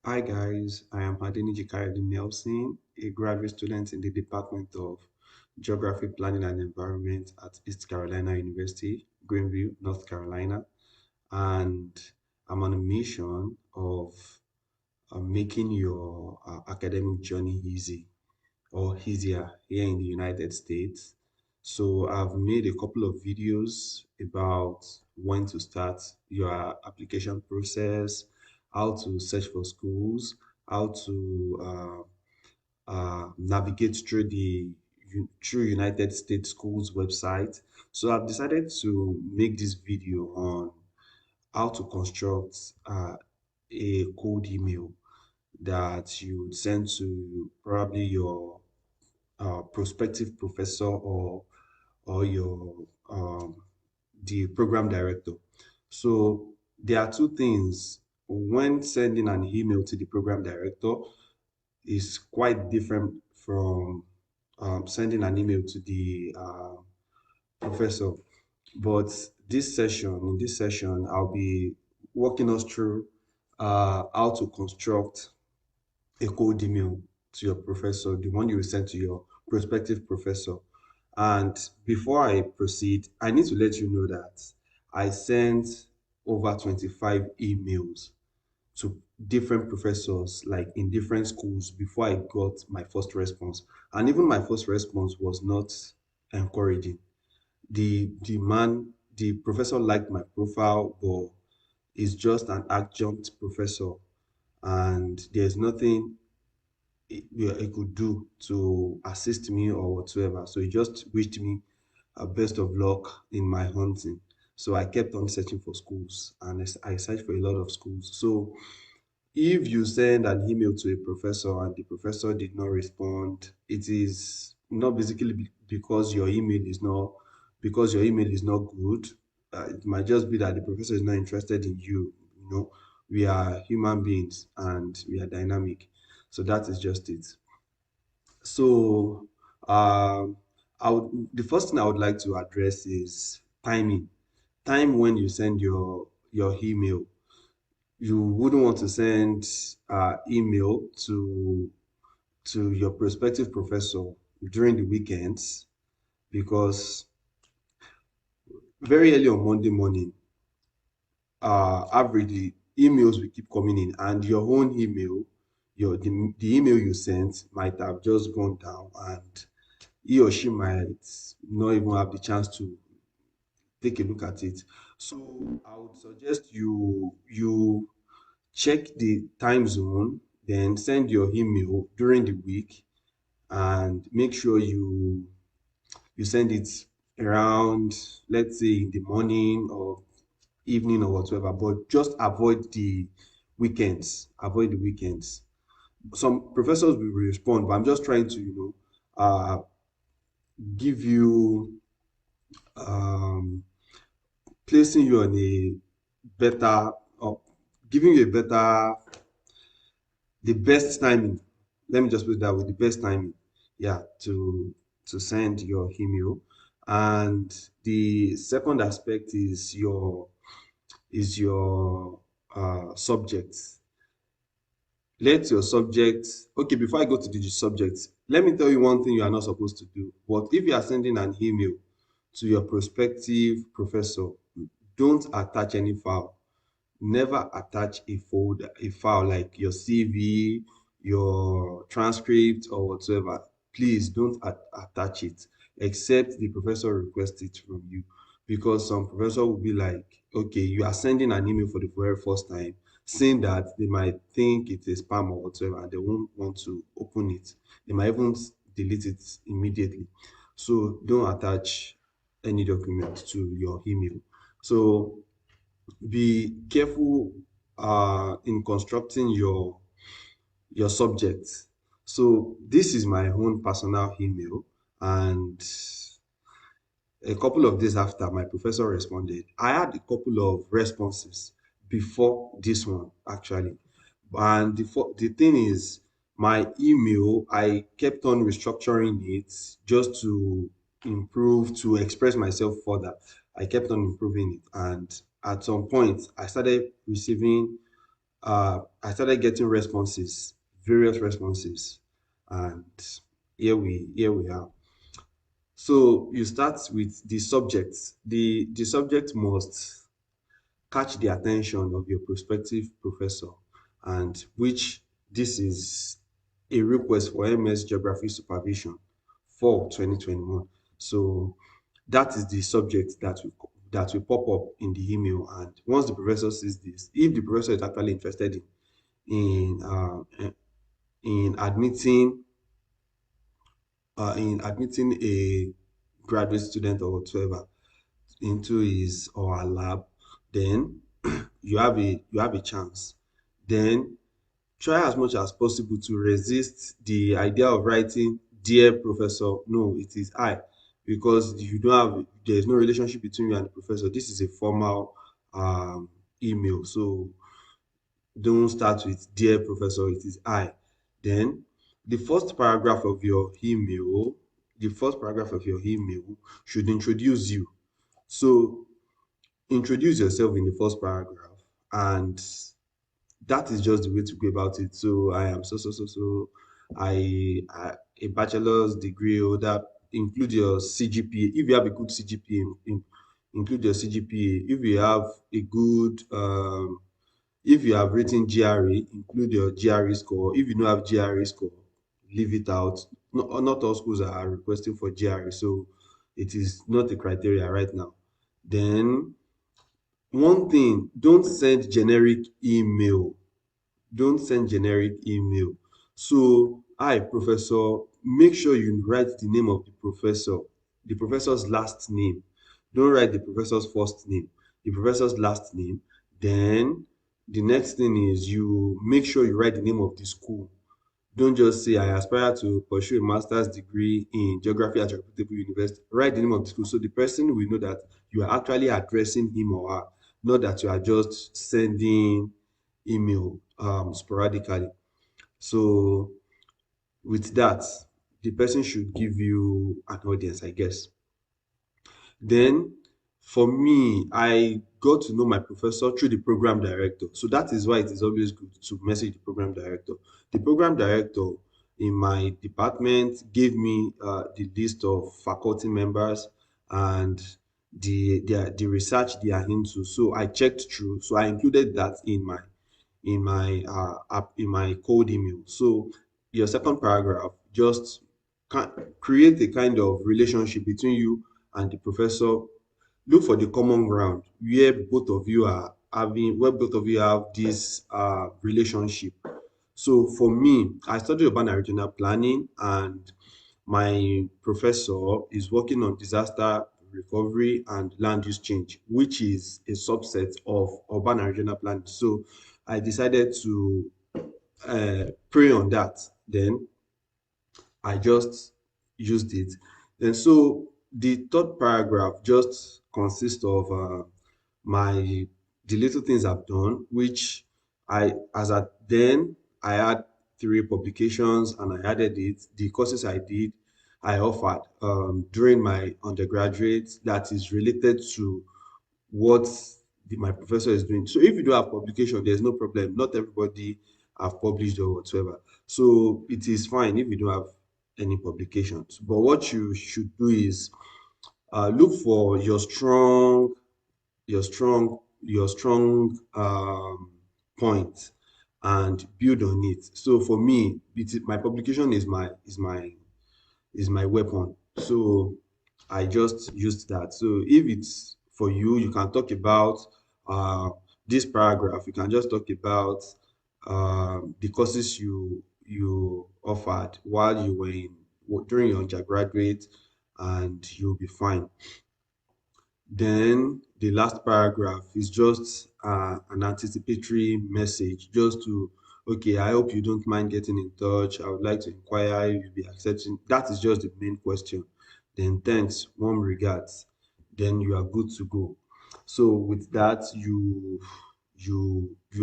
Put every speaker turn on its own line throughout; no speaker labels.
Hi guys, I am Adeniji Kayode Nelson, a graduate student in the Department of Geography, Planning and Environment at East Carolina University, Greenville, North Carolina. And I'm on a mission of making your academic journey easy or easier here in the United States. So I've made a couple of videos about when to start your application process, how to search for schools, how to navigate through through United States schools website. So I've decided to make this video on how to construct a cold email that you would send to probably your prospective professor or your the program director. So there are two things when sending an email to the program director is quite different from sending an email to the professor. But in this session, I'll be walking us through how to construct a cold email to your professor, the one you will send to your prospective professor. And before I proceed, I need to let you know that I sent over 25 emails to different professors, like in different schools, before I got my first response. And even my first response was not encouraging. The professor liked my profile, but is just an adjunct professor, and there's nothing he could do to assist me or whatsoever. So he just wished me best of luck in my hunting. So I kept on searching for schools, and I searched for a lot of schools. So if you send an email to a professor and the professor did not respond, it is not basically because your email is not good. It might just be that the professor is not interested in you. You know, we are human beings and we are dynamic. So that is just it. So, the first thing I would like to address is timing. Time when you send your email. You wouldn't want to send email to your prospective professor during the weekends, because very early on Monday morning, averagely emails will keep coming in, and your own email, the email you sent might have just gone down, and he or she might not even have the chance to take a look at it. So I would suggest you check the time zone, then send your email during the week, and make sure you send it around, let's say, in the morning or evening or whatever, but just avoid the weekends. Avoid the weekends. Some professors will respond, but I'm just trying to, give you um, placing you on a better, or giving you a better, the best timing. Let me just put it that way, the best timing, yeah, to send your email. And the second aspect is your subject. Let your subject, okay, before I go to the subject, let me tell you one thing you are not supposed to do. But if you are sending an email to your prospective professor, don't attach any file. Never attach a file like your CV, your transcript, or whatsoever. Please don't attach it, except the professor requests it from you. Because some professor will be like, okay, you are sending an email for the very first time, saying that they might think it's a spam or whatsoever, and they won't want to open it. They might even delete it immediately. So don't attach any document to your email. So be careful in constructing your subjects. So this is my own personal email, and a couple of days after my professor responded, I had a couple of responses before this one actually. And the thing is, my email, I kept on restructuring it just to improve, to express myself further. I kept on improving it. And at some point, I started receiving I started getting responses, various responses, and here we are. So you start with the subject. The subject must catch the attention of your prospective professor, and which this is a request for MS Geography Supervision for 2021. So that is the subject that will pop up in the email. And once the professor sees this, if the professor is actually interested in admitting a graduate student or whatsoever into his or her lab, then you have a chance. Then try as much as possible to resist the idea of writing dear professor. No, it is I, because you don't have there is no relationship between you and the professor. This is a formal email. So don't start with dear professor, it is I. Then the first paragraph of your email, the first paragraph of your email should introduce you. So introduce yourself in the first paragraph, and that is just the way to go about it. So I am so. I a bachelor's degree holder. Include your CGPA. If you have a good CGPA, include your CGPA. If you have a good if you have written GRE, include your GRE score. If you don't have GRE score, leave it out. Not all schools are requesting for GRE, so it is not a criteria right now. Then one thing, don't send generic email. So hi professor, make sure you write the name of the professor, the professor's last name. Don't write the professor's first name, the professor's last name. Then the next thing is you make sure you write the name of the school. Don't just say I aspire to pursue a master's degree in geography at reputable university. Write the name of the school so the person will know that you are actually addressing him or her, not that you are just sending email sporadically. So with that, the person should give you an audience, I guess. Then for me, I got to know my professor through the program director. So that is why it is always good to message the program director. The program director in my department gave me the list of faculty members and the research they are into. So I checked through. So I included that in my cold email. So your second paragraph just create a kind of relationship between you and the professor. Look for the common ground where both of you have this relationship. So for me, I studied urban and regional planning, and my professor is working on disaster recovery and land use change, which is a subset of urban and regional planning. So I decided to pray on that. Then I just used it. And so the third paragraph just consists of my the little things I've done, which as at then I had three publications and I added it. The courses I offered during my undergraduate that is related to what my professor is doing. So if you do have publication, there's no problem. Not everybody have published or whatsoever. So it is fine if you don't have any publications. But what you should do is look for your strong point and build on it. So for me, my publication is my weapon. So I just used that. So if it's for you, you can talk about uh, this paragraph. You can just talk about the courses you offered while you were during your undergraduate, and you'll be fine. Then the last paragraph is just an anticipatory message, just to, okay, I hope you don't mind getting in touch. I would like to inquire if you'll be accepting. That is just the main question. Then thanks, warm regards. Then you are good to go. So with that, you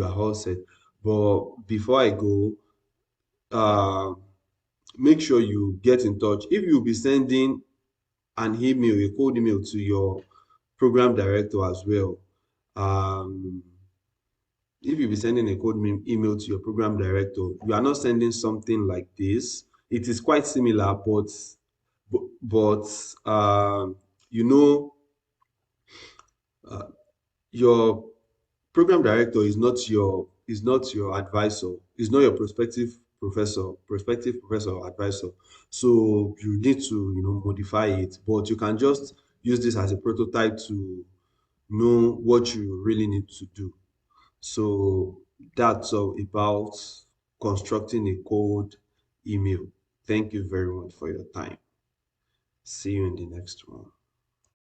are all set. But before I go, uh, make sure you get in touch. If you'll be sending an email, a cold email to your program director as well. Um, if you be sending a email to your program director, you are not sending something like this. It is quite similar, but you know, uh, your program director is not your advisor, is not your prospective professor or advisor. So you need to modify it, but you can just use this as a prototype to know what you really need to do. So that's all about constructing a cold email. Thank you very much for your time. See you in the next one.